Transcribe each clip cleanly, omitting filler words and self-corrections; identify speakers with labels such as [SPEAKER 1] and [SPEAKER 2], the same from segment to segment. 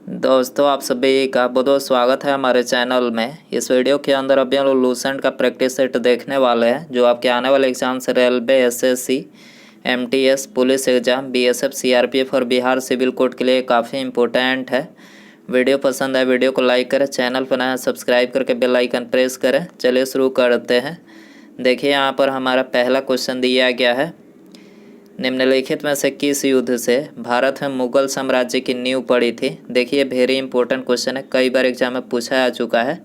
[SPEAKER 1] दोस्तों, आप सभी का बहुत बहुत स्वागत है हमारे चैनल में। इस वीडियो के अंदर अभी हम लोग लूसेंट का प्रैक्टिस सेट देखने वाले हैं, जो आपके आने वाले एग्जाम से railway, SSC, MTS, police exam, BSF, CRPF और बिहार सिविल कोड के लिए काफ़ी इंपॉर्टेंट है। वीडियो पसंद आए वीडियो को लाइक करें, चैनल पर नया सब्सक्राइब करके बेल आइकन प्रेस करें। चलिए शुरू करते हैं। देखिए, यहाँ पर हमारा पहला क्वेश्चन दिया गया है, निम्नलिखित में से किस युद्ध से भारत में मुगल साम्राज्य की नींव पड़ी थी। देखिए, वेरी इंपॉर्टेंट क्वेश्चन है, कई बार एग्जाम में पूछा आ चुका है।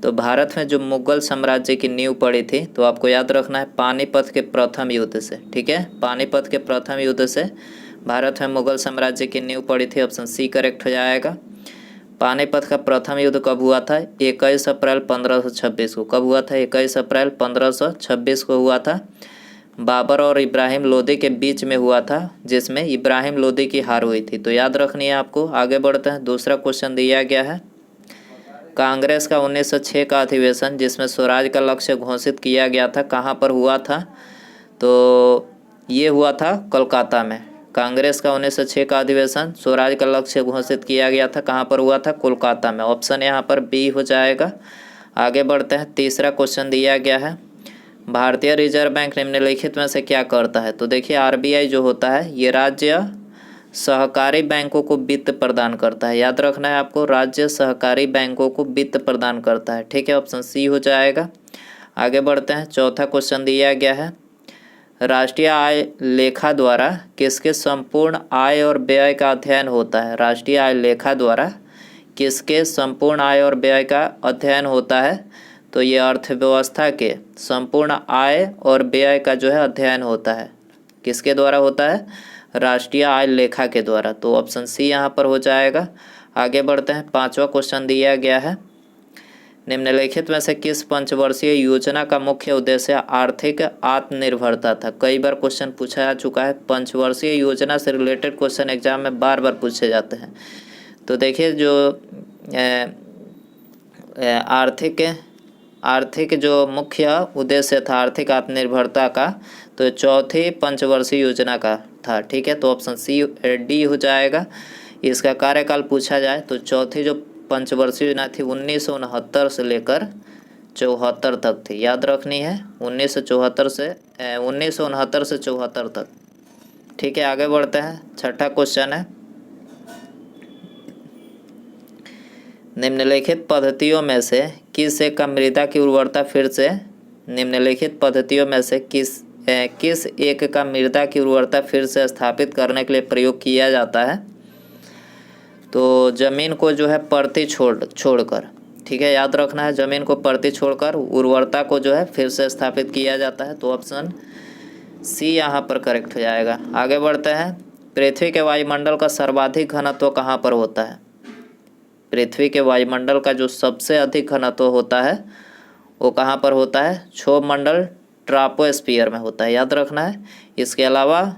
[SPEAKER 1] तो भारत में जो मुगल साम्राज्य की नींव पड़ी थी, तो आपको याद रखना है पानीपत के प्रथम युद्ध से। ठीक है, पानीपत के प्रथम युद्ध से भारत में मुगल साम्राज्य की नींव पड़ी थी। ऑप्शन सी करेक्ट हो जाएगा। पानीपत का प्रथम युद्ध कब हुआ था? 21 अप्रैल 1526 को। कब हुआ था? 21 अप्रैल 1526 को हुआ था। बाबर और इब्राहिम लोदी के बीच में हुआ था, जिसमें इब्राहिम लोदी की हार हुई थी। तो याद रखनी है आपको। आगे बढ़ते हैं। दूसरा क्वेश्चन दिया गया है, कांग्रेस का 1906 का अधिवेशन जिसमें स्वराज का लक्ष्य घोषित किया गया था, कहाँ पर हुआ था? तो ये हुआ था कोलकाता में। कांग्रेस का 1906 का अधिवेशन स्वराज का लक्ष्य घोषित किया गया था, कहाँ पर हुआ था? कोलकाता में। ऑप्शन यहाँ पर बी हो जाएगा। आगे बढ़ते हैं। तीसरा क्वेश्चन दिया गया है, भारतीय रिजर्व बैंक निम्नलिखित में से क्या करता है? तो देखिए, आरबीआई जो होता है ये राज्य सहकारी बैंकों को वित्त प्रदान करता है। याद रखना है आपको, राज्य सहकारी बैंकों को वित्त प्रदान करता है। ठीक है, ऑप्शन सी हो जाएगा। आगे बढ़ते हैं। चौथा क्वेश्चन दिया गया है, राष्ट्रीय आय लेखा द्वारा किसके संपूर्ण आय और व्यय का अध्ययन होता है? राष्ट्रीय आय लेखा द्वारा किसके संपूर्ण आय और व्यय का अध्ययन होता है? तो ये अर्थव्यवस्था के संपूर्ण आय और व्यय का जो है अध्ययन होता है। किसके द्वारा होता है? राष्ट्रीय आय लेखा के द्वारा। तो ऑप्शन सी यहाँ पर हो जाएगा। आगे बढ़ते हैं। पांचवा क्वेश्चन दिया गया है, निम्नलिखित में से किस पंचवर्षीय योजना का मुख्य उद्देश्य आर्थिक आत्मनिर्भरता था? कई बार क्वेश्चन पूछा जा चुका है। पंचवर्षीय योजना से रिलेटेड क्वेश्चन एग्जाम में बार बार पूछे जाते हैं। तो देखिए, जो आर्थिक जो मुख्य उद्देश्य था आर्थिक आत्मनिर्भरता का, तो चौथी पंचवर्षीय योजना का था। ठीक है, तो ऑप्शन सी डी हो जाएगा। इसका कार्यकाल पूछा जाए तो चौथी जो पंचवर्षीय योजना थी 1969 से लेकर 74 तक थी। याद रखनी है, 1969 से 74 तक। ठीक है, आगे बढ़ते हैं। छठा क्वेश्चन है, निम्नलिखित पद्धतियों में से किस एक का मृदा की उर्वरता फिर से निम्नलिखित पद्धतियों में से किस एक का मृदा की उर्वरता फिर से स्थापित करने के लिए प्रयोग किया जाता है? तो जमीन को जो है परती छोड़कर। ठीक है, याद रखना है, जमीन को परती छोड़कर उर्वरता को जो है फिर से स्थापित किया जाता है। तो ऑप्शन सी यहाँ पर करेक्ट हो जाएगा। आगे बढ़ते हैं। पृथ्वी के वायुमंडल का सर्वाधिक घनत्व कहाँ पर होता है? पृथ्वी के वायुमंडल का जो सबसे अधिक घनत्व होता है वो कहाँ पर होता है? क्षोभ मंडल ट्रापोस्फियर में होता है। याद रखना है। इसके अलावा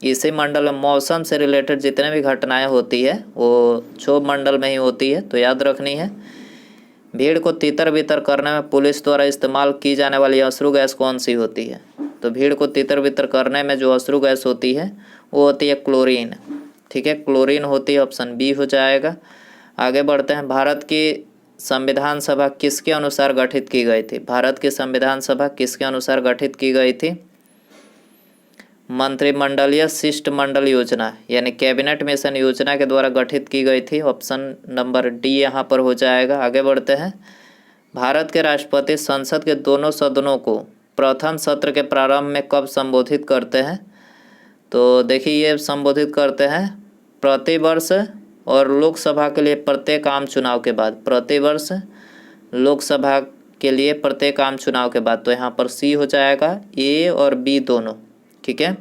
[SPEAKER 1] इसी मंडल में मौसम से रिलेटेड जितने भी घटनाएं होती है वो क्षोभ मंडल में ही होती है। तो याद रखनी है। भीड़ को तितर बितर करने में पुलिस द्वारा इस्तेमाल की जाने वाली अश्रु गैस कौन सी होती है? तो भीड़ को तितर बितर करने में जो अश्रु गैस होती है वो होती है क्लोरीन। ठीक है, क्लोरीन होती है। ऑप्शन बी हो जाएगा। आगे बढ़ते हैं। भारत की संविधान सभा किसके अनुसार गठित की गई थी? भारत की संविधान सभा किसके अनुसार गठित की गई थी? मंत्रिमंडलीय शिष्टमंडल योजना यानी कैबिनेट मिशन योजना के द्वारा गठित की गई थी। ऑप्शन नंबर डी यहाँ पर हो जाएगा। आगे बढ़ते हैं। भारत के राष्ट्रपति संसद के दोनों सदनों को प्रथम सत्र के प्रारंभ में कब संबोधित करते हैं? तो देखिए, ये संबोधित करते हैं प्रतिवर्ष और लोकसभा के लिए प्रत्येक आम चुनाव के बाद। प्रतिवर्ष लोकसभा के लिए प्रत्येक आम चुनाव के बाद। तो यहाँ पर सी हो जाएगा, ए और बी दोनों। ठीक है,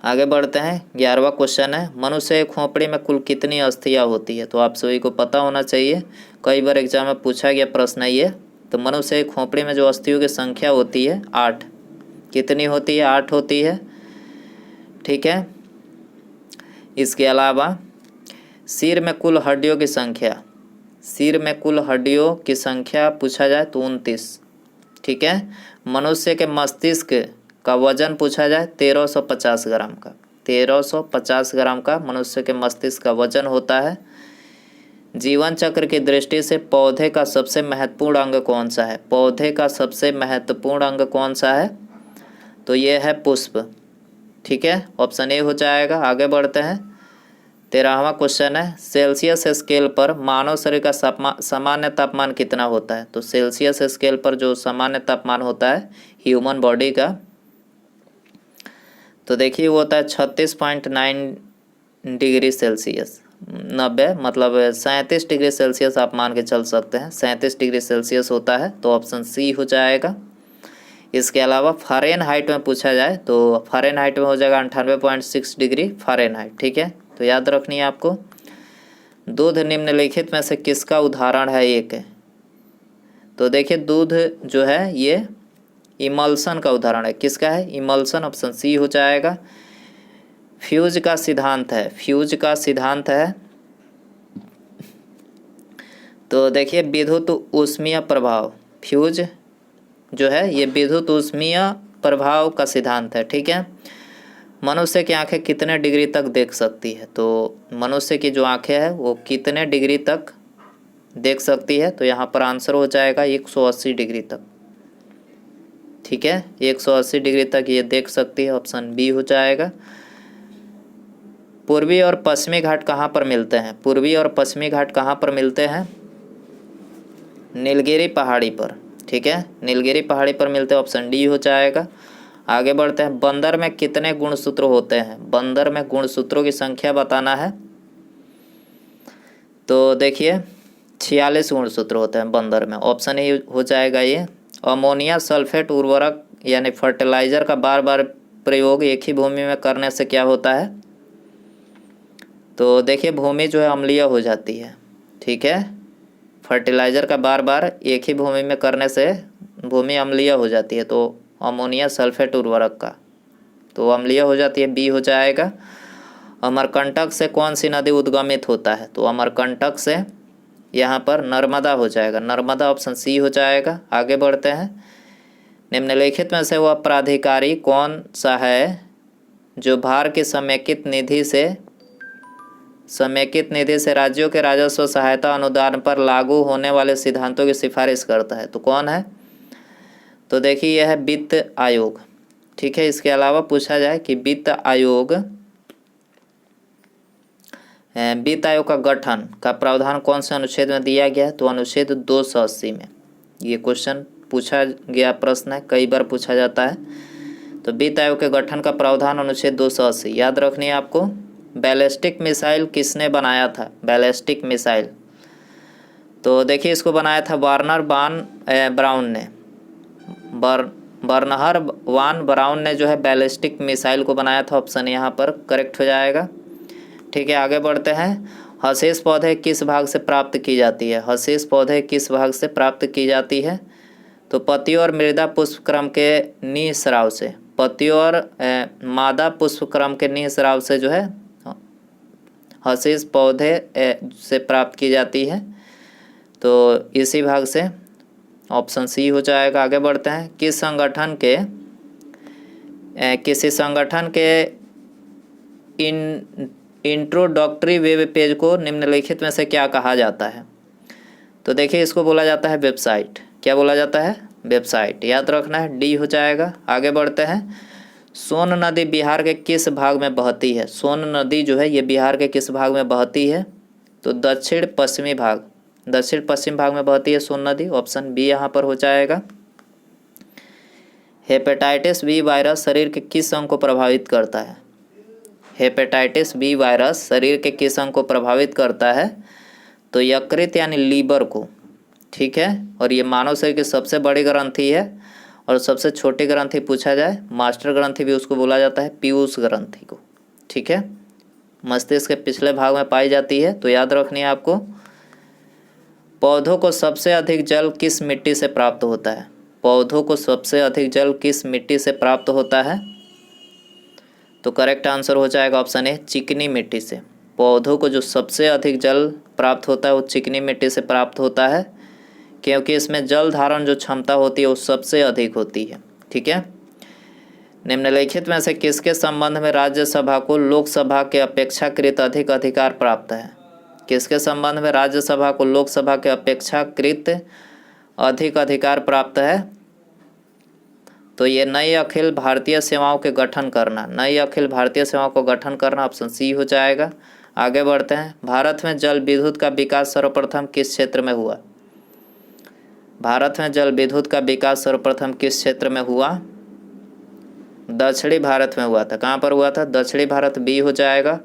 [SPEAKER 1] आगे बढ़ते हैं। 11वां क्वेश्चन है, मनुष्य की खोपड़ी में कुल कितनी अस्थियां होती है? तो आप सभी को पता होना चाहिए, कई बार एग्जाम में पूछा गया प्रश्न है ये। तो मनुष्य की खोपड़ी में जो अस्थियों की संख्या होती है 8। कितनी होती है? 8 होती है। ठीक है, इसके अलावा सिर में कुल हड्डियों की संख्या पूछा जाए तो 29। ठीक है, मनुष्य के मस्तिष्क का वजन पूछा जाए 1350 ग्राम का। 1350 ग्राम का मनुष्य के मस्तिष्क का वजन होता है। जीवन चक्र की दृष्टि से पौधे का सबसे महत्वपूर्ण अंग कौन सा है? पौधे का सबसे महत्वपूर्ण अंग कौन सा है? तो ये है पुष्प। ठीक है, ऑप्शन ए हो जाएगा। आगे बढ़ते हैं। 13वां क्वेश्चन है, सेल्सियस स्केल पर मानव शरीर का सामान्य तापमान कितना होता है? तो सेल्सियस स्केल पर जो सामान्य तापमान होता है ह्यूमन बॉडी का, तो देखिए वो होता है 36.9 डिग्री सेल्सियस। 90 मतलब 37 डिग्री सेल्सियस आप मान के चल सकते हैं, 37 डिग्री सेल्सियस होता है। तो ऑप्शन सी हो जाएगा। इसके अलावा फ़ारेनहाइट में पूछा जाए तो फ़ारेनहाइट में हो जाएगा 98.6 डिग्री फ़ारेनहाइट। ठीक है, तो याद रखनी है आपको। दूध निम्नलिखित में से किसका उदाहरण है? एक है, तो देखिए दूध जो है ये इमल्सन का उदाहरण है। किसका है? इमल्सन। ऑप्शन सी हो जाएगा। फ्यूज का सिद्धांत है, फ्यूज का सिद्धांत है, तो देखिए विद्युत ऊष्मीय प्रभाव। फ्यूज जो है ये विद्युत ऊष्मीय प्रभाव का सिद्धांत है। ठीक है, मनुष्य की आंखें कितने डिग्री तक देख सकती है? तो मनुष्य की जो आंखें हैं वो कितने डिग्री तक देख सकती है? तो यहाँ पर आंसर हो जाएगा 180 डिग्री तक। ठीक है, 180 डिग्री तक ये देख सकती है। ऑप्शन बी हो जाएगा। पूर्वी और पश्चिमी घाट कहाँ पर मिलते हैं? पूर्वी और पश्चिमी घाट कहाँ पर मिलते हैं? नीलगिरी पहाड़ी पर। ठीक है, नीलगिरी पहाड़ी पर मिलते हैं। ऑप्शन डी हो जाएगा। आगे बढ़ते हैं। बंदर में कितने गुणसूत्र होते हैं? बंदर में गुणसूत्रों की संख्या बताना है। तो देखिए 46 गुणसूत्र होते हैं बंदर में। ऑप्शन ए हो जाएगा ये। अमोनिया सल्फेट उर्वरक यानी फर्टिलाइजर का बार बार प्रयोग एक ही भूमि में करने से क्या होता है? तो देखिए भूमि जो है अम्लीय हो जाती है। ठीक है, फर्टिलाइज़र का बार बार एक ही भूमि में करने से भूमि अम्लीय हो जाती है। तो अमोनिया सल्फेट उर्वरक का तो अम्लीय हो जाती है, बी हो जाएगा। अमरकंटक से कौन सी नदी उद्गमित होता है? तो अमरकंटक से यहाँ पर नर्मदा हो जाएगा, नर्मदा। ऑप्शन सी हो जाएगा। आगे बढ़ते हैं। निम्नलिखित में से वह प्राधिकारी कौन सा है जो भार की समेकित निधि से राज्यों के राजस्व सहायता अनुदान पर लागू होने वाले सिद्धांतों की सिफारिश करता है? तो कौन है? तो देखिए यह है वित्त आयोग। ठीक है, इसके अलावा पूछा जाए कि वित्त आयोग का गठन का प्रावधान कौन से अनुच्छेद में दिया गया है? तो अनुच्छेद 280 में। ये क्वेश्चन पूछा गया प्रश्न है, कई बार पूछा जाता है। तो वित्त आयोग के गठन का प्रावधान अनुच्छेद 280 याद रखनी है आपको। बैलिस्टिक मिसाइल किसने बनाया था? बैलिस्टिक मिसाइल, तो देखिए इसको बनाया था वार्नर वान ब्राउन ने। बर्नहर वान ब्राउन ने जो है बैलिस्टिक मिसाइल को बनाया था। ऑप्शन यहाँ पर करेक्ट हो जाएगा। ठीक है, आगे बढ़ते हैं। हशीश पौधे किस भाग से प्राप्त की जाती है? हशीश पौधे किस भाग से प्राप्त की जाती है? तो पत्तियों और मृदा पुष्पक्रम के निःस्राव से, पत्तियों और मादा पुष्पक्रम के निःस्राव से जो है हशीश पौधे से प्राप्त की जाती है। तो इसी भाग से ऑप्शन सी हो जाएगा। आगे बढ़ते हैं। किसी संगठन के इंट्रोडक्टरी वेब पेज को निम्नलिखित में से क्या कहा जाता है? तो देखिए इसको बोला जाता है वेबसाइट। क्या बोला जाता है? वेबसाइट। याद रखना है, डी हो जाएगा। आगे बढ़ते हैं। सोन नदी बिहार के किस भाग में बहती है? सोन नदी जो है ये बिहार के किस भाग में बहती है? तो दक्षिण पश्चिम भाग में बहती है सोन नदी। ऑप्शन बी यहाँ पर हो जाएगा। हेपेटाइटिस बी वायरस शरीर के किस अंग को प्रभावित करता है? हेपेटाइटिस बी वायरस शरीर के किस अंग को प्रभावित करता है? तो यकृत यानी लीवर को। ठीक है, और ये मानव शरीर की सबसे बड़ी ग्रंथि है और सबसे छोटी ग्रंथि पूछा जाए मास्टर ग्रंथि भी उसको बोला जाता है, पीयूष ग्रंथि को। ठीक है, मस्तिष्क के पिछले भाग में पाई जाती है। तो याद रखनी है आपको। पौधों को सबसे अधिक जल किस मिट्टी से प्राप्त होता है? पौधों को सबसे अधिक जल किस मिट्टी से प्राप्त होता है? तो करेक्ट आंसर हो जाएगा ऑप्शन ए, चिकनी मिट्टी से। पौधों को जो सबसे अधिक जल प्राप्त होता है वो चिकनी मिट्टी से प्राप्त होता है, क्योंकि इसमें जल धारण जो क्षमता होती है वो सबसे अधिक होती है। ठीक है, निम्नलिखित में से किसके संबंध में राज्यसभा को लोकसभा के अपेक्षाकृत अधिक अधिकार प्राप्त है? किसके संबंध में राज्यसभा को लोकसभा के अपेक्षाकृत अधिक अधिकार प्राप्त है? तो ये नई अखिल भारतीय सेवाओं के गठन करना, नई अखिल भारतीय सेवाओं को गठन करना, ऑप्शन सी हो जाएगा। आगे बढ़ते हैं। भारत में जल विद्युत का विकास सर्वप्रथम किस क्षेत्र में हुआ? भारत में जल विद्युत का विकास सर्वप्रथम किस क्षेत्र में हुआ? दक्षिणी भारत में हुआ था। कहाँ पर हुआ था? दक्षिणी भारत, बी हो जाएगा।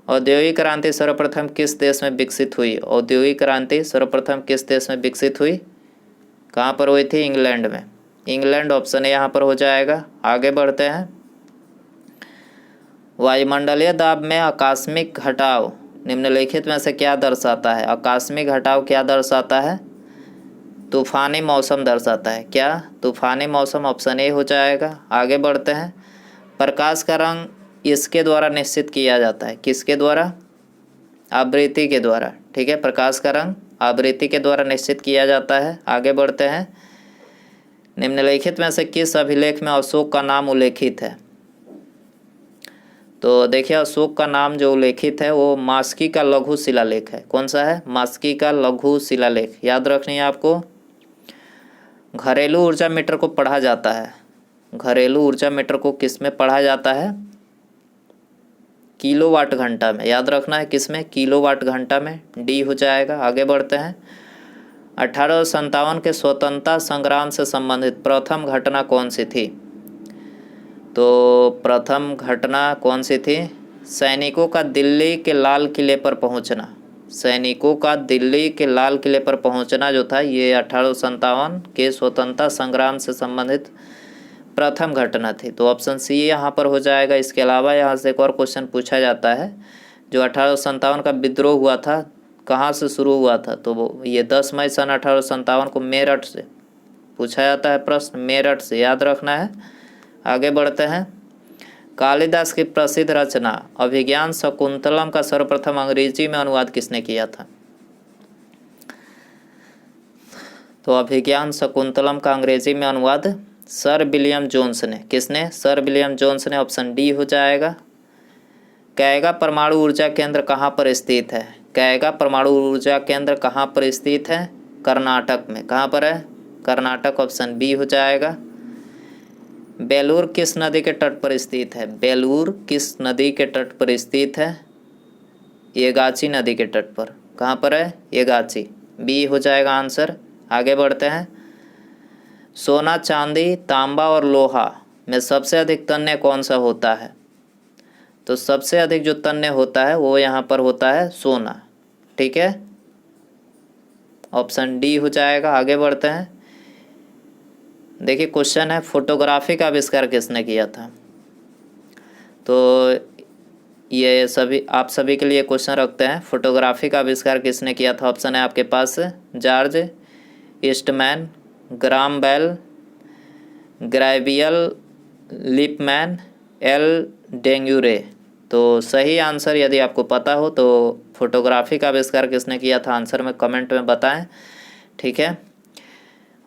[SPEAKER 1] औद्योगिक क्रांति सर्वप्रथम किस देश में विकसित हुई? औद्योगिक क्रांति सर्वप्रथम किस देश में विकसित हुई? कहाँ पर हुई थी? इंग्लैंड में। इंग्लैंड, ऑप्शन ए यहाँ पर हो जाएगा। आगे बढ़ते हैं। वायुमंडलीय दाब में आकस्मिक घटाव निम्नलिखित में से क्या दर्शाता है? आकस्मिक घटाव क्या दर्शाता है? तूफानी मौसम दर्शाता है। क्या? तूफानी मौसम, ऑप्शन ए हो जाएगा। आगे बढ़ते हैं। प्रकाश का रंग इसके द्वारा निश्चित किया जाता है। किसके द्वारा? आवृत्ति के द्वारा। ठीक है, प्रकाश का रंग आवृत्ति के द्वारा निश्चित किया जाता है। आगे बढ़ते हैं। निम्नलिखित में से किस अभिलेख में अशोक का नाम उल्लेखित है? तो देखिए, अशोक का नाम जो उल्लेखित है वो मास्की का लघु शिलालेख है। कौन सा है? मास्की का लघु शिलालेख। याद रखनी है आपको। घरेलू ऊर्जा मीटर को पढ़ा जाता है। घरेलू ऊर्जा मीटर को किस में पढ़ा जाता है? किलोवाट घंटा में। याद रखना है, किस में? किलोवाट घंटा में, डी हो जाएगा। आगे बढ़ते हैं। 1857 के स्वतंत्रता संग्राम से संबंधित प्रथम घटना कौन सी थी? तो प्रथम घटना कौन सी थी? सैनिकों का दिल्ली के लाल किले पर पहुंचना। सैनिकों का दिल्ली के लाल किले पर पहुंचना जो था, ये 1857 के स्वतंत्रता संग्राम से संबंधित प्रथम घटना थी। तो ऑप्शन सी यहाँ पर हो जाएगा। इसके अलावा यहाँ से एक और क्वेश्चन पूछा जाता है, जो 1857 का विद्रोह हुआ था कहाँ से शुरू हुआ था? तो वो ये 10 मई सन 1857 को मेरठ से पूछा जाता है प्रश्न, मेरठ से। याद रखना है। आगे बढ़ते हैं। कालिदास की प्रसिद्ध रचना अभिज्ञान शकुंतलम का सर्वप्रथम अंग्रेजी में अनुवाद किसने किया था? तो अभिज्ञान शकुंतलम का अंग्रेजी में अनुवाद सर विलियम जोन्स ने। किसने? सर विलियम जोन्स ने, ऑप्शन डी हो जाएगा। कैगा परमाणु ऊर्जा केंद्र कहाँ पर स्थित है? कैगा परमाणु ऊर्जा केंद्र कहाँ पर स्थित है? कर्नाटक में। कहाँ पर है? कर्नाटक, ऑप्शन बी हो जाएगा। बेलूर किस नदी के तट पर स्थित है? बेलूर किस नदी के तट पर स्थित है? येगाची नदी के तट पर। कहाँ पर है? येगाची, बी हो जाएगा आंसर। आगे बढ़ते हैं। सोना, चांदी, तांबा और लोहा में सबसे अधिक तन्य कौन सा होता है? तो सबसे अधिक जो तन्य होता है वो यहाँ पर होता है सोना। ठीक है, ऑप्शन डी हो जाएगा। आगे बढ़ते हैं। देखिए, क्वेश्चन है फोटोग्राफी का आविष्कार किसने किया था? तो ये सभी आप सभी के लिए क्वेश्चन रखते हैं, फोटोग्राफी का आविष्कार किसने किया था? ऑप्शन है आपके पास George Eastman, Graham Bell, Gabriel Lippmann, L Daguerre. तो सही आंसर यदि आपको पता हो तो फोटोग्राफी का आविष्कार किसने किया था, आंसर में कमेंट में बताएं। ठीक है,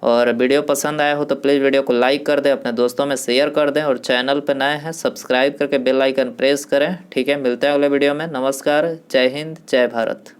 [SPEAKER 1] और वीडियो पसंद आया हो तो प्लीज़ वीडियो को लाइक कर दें, अपने दोस्तों में शेयर कर दें, और चैनल पर नए हैं सब्सक्राइब करके बेल आइकन प्रेस करें। ठीक है, मिलते हैं अगले वीडियो में। नमस्कार, जय हिंद, जय भारत।